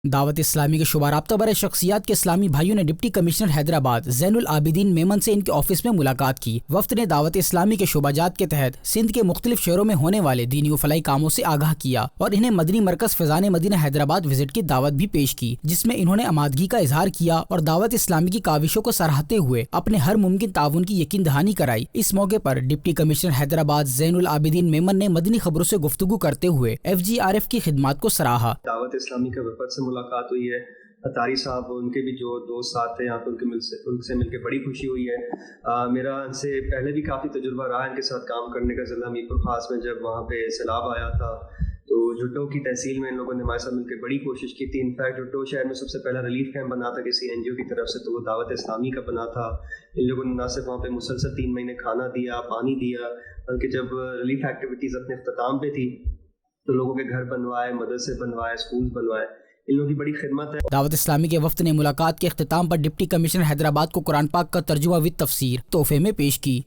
دعوت اسلامی کے شعبہ رابطہ برائے شخصیات کے اسلامی بھائیوں نے ڈپٹی کمشنر حیدرآباد زین العابدین میمن سے ان کے آفس میں ملاقات کی۔ وفد نے دعوت اسلامی کے شعبہ جات کے تحت سندھ کے مختلف شہروں میں ہونے والے دینی و فلاحی کاموں سے آگاہ کیا اور انہیں مدنی مرکز فیضان مدینہ حیدرآباد وزٹ کی دعوت بھی پیش کی، جس میں انہوں نے آمادگی کا اظہار کیا اور دعوت اسلامی کی کاوشوں کو سراہتے ہوئے اپنے ہر ممکن تعاون کی یقین دہانی کرائی۔ اس موقع پر ڈپٹی کمشنر حیدرآباد زین العابدین میمن نے مدنی خبروں سے گفتگو کرتے ہوئے FGRF کی خدمات کو سراہا۔ دعوت اسلامی کے وفد سے ملاقات ہوئی ہے، اطاری صاحب ان کے بھی جو دوست ساتھ تھے یہاں پہ ان سے مل کے بڑی خوشی ہوئی ہے۔ میرا ان سے پہلے بھی کافی تجربہ رہا ان کے ساتھ کام کرنے کا۔ ضلع میرپور خاص میں جب وہاں پہ سیلاب آیا تھا تو جھٹو کی تحصیل میں ان لوگوں نے ہمارے ساتھ مل کے بڑی کوشش کی تھی۔ انفیکٹ جھٹو شہر میں سب سے پہلا ریلیف کیمپ بنا تھا کسی NGO کی طرف سے، تو وہ دعوت اسلامی کا بنا تھا۔ ان لوگوں نے نہ صرف وہاں پہ مسلسل 3 مہینے کھانا دیا، پانی دیا، بلکہ جب ریلیف ایکٹیویٹیز اپنے اختتام پہ تھی تو لوگوں کے گھر بنوائے، مدرسے بنوائے، اسکول بنوائے۔ ان لوگوں کی بڑی خدمت ہے۔ دعوت اسلامی کے وفد نے ملاقات کے اختتام پر ڈپٹی کمشنر حیدرآباد کو قرآن پاک کا ترجمہ و تفسیر تحفے میں پیش کی۔